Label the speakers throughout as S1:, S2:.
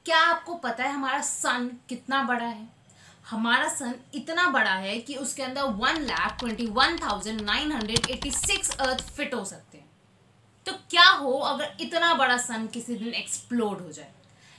S1: क्या आपको पता है हमारा सन कितना बड़ा है? हमारा सन इतना बड़ा है कि उसके अंदर 1,21,986 अर्थ फिट हो सकते हैं। तो क्या हो अगर इतना बड़ा सन किसी दिन एक्सप्लोड हो जाए?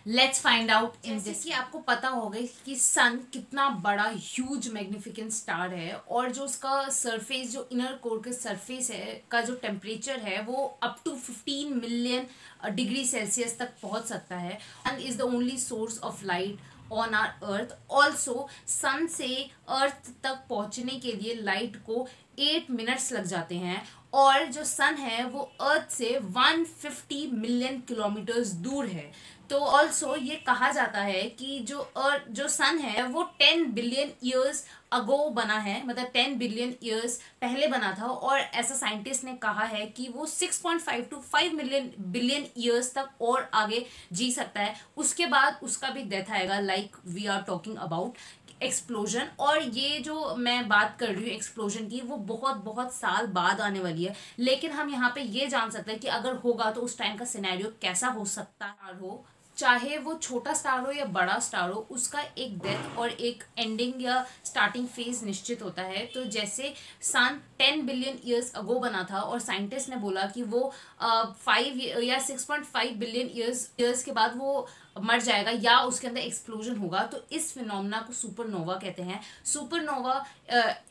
S1: Let's find out in this. कि आपको पता होगा कि सन कितना बड़ा ह्यूज मैग्निफिकेंट स्टार है, और जो उसका सरफेस, जो इनर कोर के सरफेस है का जो टेम्परेचर है वो up to 15 million degree Celsius तक पहुंच सकता है। Sun is the only source of light on our earth. Also sun से अर्थ तक पहुंचने के लिए लाइट को 8 मिनट्स लग जाते हैं, और जो सन है वो अर्थ से 150 मिलियन किलोमीटर्स दूर है। तो ऑल्सो ये कहा जाता है कि जो सन है वो 10 बिलियन ईयर्स अगो बना है, मतलब 10 बिलियन ईयर्स पहले बना था, और ऐसा साइंटिस्ट ने कहा है कि वो 6.5 टू 5 मिलियन बिलियन ईयर्स तक और आगे जी सकता है। उसके बाद उसका भी डेथ आएगा, like we are talking about explosion. और ये जो मैं बात कर रही हूँ एक्सप्लोजन की, वो बहुत बहुत साल बाद आने वाली है, लेकिन हम यहाँ पे ये जान सकते हैं कि अगर होगा तो उस टाइम का सिनेरियो कैसा हो सकता हो। चाहे वो छोटा स्टार हो या बड़ा स्टार हो, उसका एक डेथ और एक एंडिंग या स्टार्टिंग फेज निश्चित होता है। तो जैसे सन 10 बिलियन ईयर्स अगो बना था, और साइंटिस्ट ने बोला कि वो 5 या 6.5 बिलियन ईयर्स के बाद वो मर जाएगा या उसके अंदर एक्सप्लोजन होगा, तो इस फिनोमेना को सुपरनोवा कहते हैं। सुपरनोवा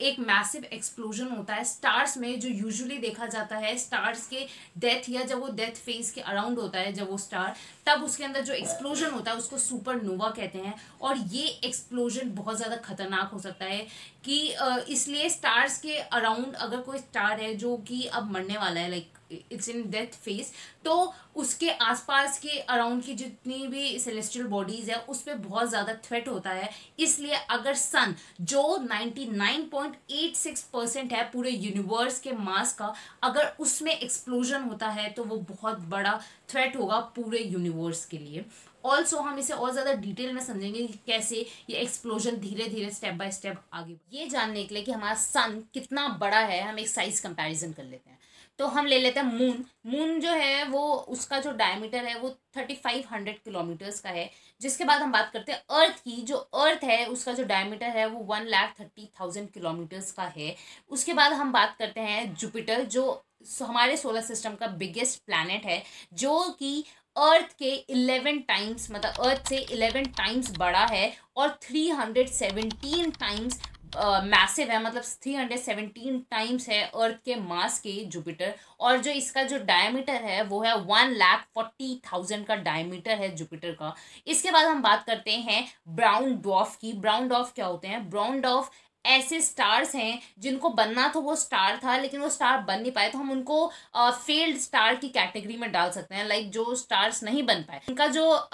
S1: एक मैसिव एक्सप्लोजन होता है स्टार्स में, जो यूजुअली देखा जाता है स्टार्स के डेथ या जब वो डेथ फेज के अराउंड होता है जब वो स्टार, तब उसके अंदर जो एक्सप्लोजन होता है उसको सुपरनोवा कहते हैं। और ये एक्सप्लोजन बहुत ज़्यादा खतरनाक हो सकता है कि इसलिए स्टार्स के अराउंड अगर कोई स्टार है जो कि अब मरने वाला है, like it's in death phase, तो उसके आसपास के अराउंड की जितनी भी सेलेस्टियल बॉडीज है उस पर बहुत ज़्यादा थ्रेट होता है। इसलिए अगर सन, जो 99.86% है पूरे यूनिवर्स के मास का, अगर उसमें एक्सप्लोजन होता है तो वो बहुत बड़ा थ्रेट होगा पूरे यूनिवर्स के लिए। ऑल्सो हम इसे और ज़्यादा डिटेल में समझेंगे कि कैसे ये एक्सप्लोजन धीरे धीरे स्टेप बाय स्टेप आगे। ये जानने के लिए कि हमारा सन कितना बड़ा है, हम एक साइज कंपैरिजन कर लेते हैं। तो हम ले लेते हैं मून। मून जो है वो, उसका जो डायमीटर है वो 3500 किलोमीटर्स का है। जिसके बाद हम बात करते हैं अर्थ की। जो अर्थ है उसका जो डायमीटर है वो 1,30,000 किलोमीटर्स का है। उसके बाद हम बात करते हैं जुपिटर, जो हमारे सोलर सिस्टम का बिगेस्ट प्लैनेट है, जो कि अर्थ के 11 टाइम्स, मतलब अर्थ से 11 टाइम्स बड़ा है, और 317 टाइम्स मैसिव है, मतलब 317 टाइम्स है अर्थ के मास के जुपिटर। और जो इसका जो डायमीटर है वो है 1,40,000 का डायमीटर है जुपिटर का। इसके बाद हम बात करते हैं ब्राउन डॉर्फ की। ब्राउन डॉर्फ क्या होते हैं? ब्राउन डॉर्फ ऐसे स्टार्स हैं जिनको बनना तो वो स्टार था लेकिन वो स्टार बन नहीं पाए, तो हम उनको फेल्ड स्टार की कैटेगरी में डाल सकते हैं। लाइक जो स्टार्स नहीं बन पाए, उनका जो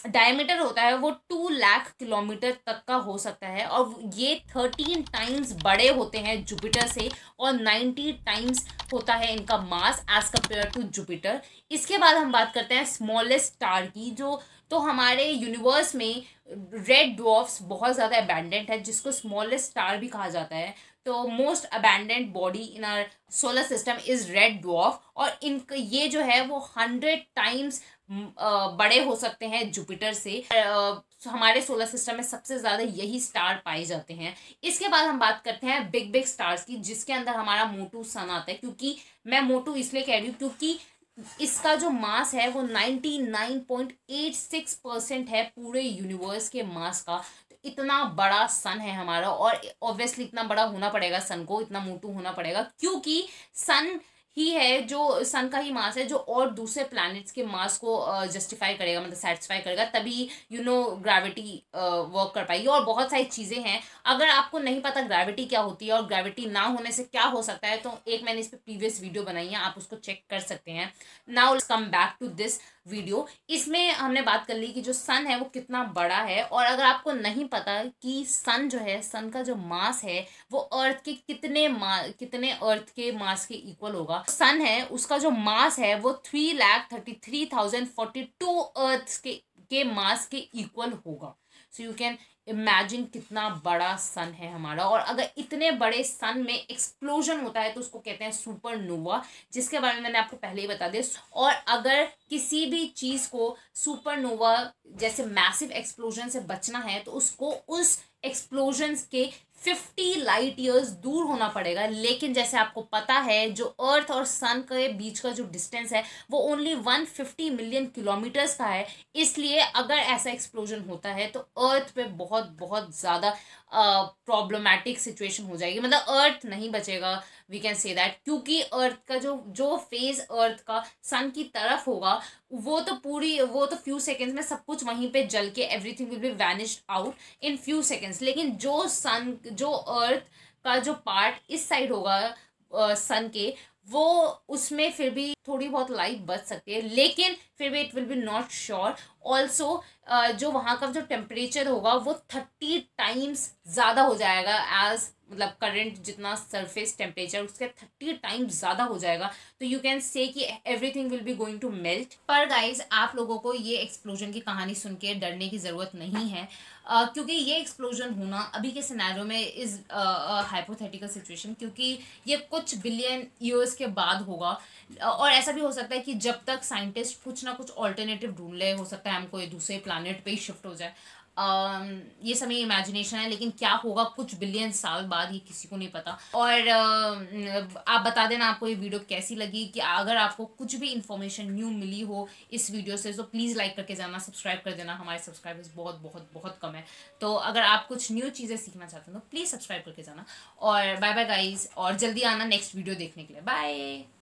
S1: डायमीटर होता है वो 2 लाख किलोमीटर तक का हो सकता है, और ये 13 टाइम्स बड़े होते हैं जुपिटर से, और 90 टाइम्स होता है इनका mass as compare to Jupiter. इसके बाद हम बात करते हैं स्मॉलेस्ट स्टार की। जो तो हमारे यूनिवर्स में रेड ड्वार्फ्स बहुत ज़्यादा अबैंडेंट है, जिसको स्मॉलेस्ट स्टार भी कहा जाता है। तो most abundant body in our solar system is red dwarf, और ये जो है वो 100 टाइम्स बड़े हो सकते हैं जुपिटर से। हमारे सोलर सिस्टम में सबसे ज़्यादा यही स्टार पाए जाते हैं। इसके बाद हम बात करते हैं बिग बिग स्टार्स की, जिसके अंदर हमारा मोटू सन आता है। क्योंकि मैं मोटू इसलिए कह रही हूँ क्योंकि इसका जो मास है वो 99.86% है पूरे यूनिवर्स के मास का। तो इतना बड़ा सन है हमारा, और ऑब्वियसली इतना बड़ा होना पड़ेगा सन को, इतना मोटू होना पड़ेगा, क्योंकि सन ही है जो, सन का ही मास है जो और दूसरे प्लैनेट्स के मास को जस्टिफाई करेगा, मतलब सेटिस्फाई करेगा, तभी ग्रेविटी वर्क कर पाएगी। और बहुत सारी चीज़ें हैं, अगर आपको नहीं पता ग्रेविटी क्या होती है और ग्रेविटी ना होने से क्या हो सकता है, तो एक मैंने इस पर प्रीवियस वीडियो बनाई है, आप उसको चेक कर सकते हैं। Now let's come back to this video. इसमें हमने बात कर ली कि जो सन है वो कितना बड़ा है, और अगर आपको नहीं पता कि सन जो है, सन का जो मास है वो अर्थ के कितने अर्थ के मास के इक्वल होगा। सन है उसका जो मास है वो 3,33,042 अर्थ के मास के इक्वल होगा। सो यू कैन इमेजिन कितना बड़ा सन है हमारा। और अगर इतने बड़े सन में एक्सप्लोजन होता है तो उसको कहते हैं सुपरनोवा, जिसके बारे में मैंने आपको पहले ही बता दिया। और अगर किसी भी चीज़ को सुपरनोवा जैसे मैसिव एक्सप्लोजन से बचना है तो उसको उस एक्सप्लोजन्स के 50 लाइट ईयर्स दूर होना पड़ेगा। लेकिन जैसे आपको पता है जो अर्थ और सन के बीच का जो डिस्टेंस है वो ओनली 150 मिलियन किलोमीटर्स का है। इसलिए अगर ऐसा एक्सप्लोजन होता है तो अर्थ पे बहुत बहुत ज़्यादा प्रॉब्लमैटिक सिचुएशन हो जाएगी, मतलब अर्थ नहीं बचेगा, वी कैन से दैट। क्योंकि अर्थ का जो जो फेज अर्थ का सन की तरफ होगा वो तो फ्यू सेकेंड्स में सब कुछ वहीं पे जल के everything will B vanished out in few seconds. लेकिन जो अर्थ का जो पार्ट इस साइड होगा सन के, वो उसमें फिर भी थोड़ी बहुत लाइफ बच सकती है, लेकिन फिर भी it will be not sure. Also जो वहाँ का जो टेम्परेचर होगा वो 30 टाइम्स ज़्यादा हो जाएगा एज मतलब करंट जितना सरफेस टेम्परेचर उसके 30 टाइम्स ज़्यादा हो जाएगा। तो यू कैन से कि everything will be going to melt. पर गाइज आप लोगों को ये एक्सप्लोजन की कहानी सुन के डरने की ज़रूरत नहीं है, क्योंकि ये एक्सप्लोजन होना अभी के सिनेरियो में इज़ हाइपोथेटिकल सिचुएशन, क्योंकि ये कुछ बिलियन ईयर्स के बाद होगा। और ऐसा भी हो सकता है कि जब तक साइंटिस्ट कुछ ना कुछ ऑल्टरनेटिव ढूंढ ले, हो सकता है हम कोई दूसरे प्लानट पे ही शिफ्ट हो जाए। ये सब इमेजिनेशन है, लेकिन क्या होगा कुछ बिलियन साल बाद ये किसी को नहीं पता। और आप बता देना आपको ये वीडियो कैसी लगी, कि अगर आपको कुछ भी इंफॉर्मेशन न्यू मिली हो इस वीडियो से तो प्लीज़ लाइक करके जाना, सब्सक्राइब कर देना। हमारे सब्सक्राइबर्स बहुत बहुत बहुत कम है, तो अगर आप कुछ न्यू चीज़ें सीखना चाहते हैं तो प्लीज़ सब्सक्राइब करके जाना। और बाय बाय गाइज, और जल्दी आना नेक्स्ट वीडियो देखने के लिए। बाय।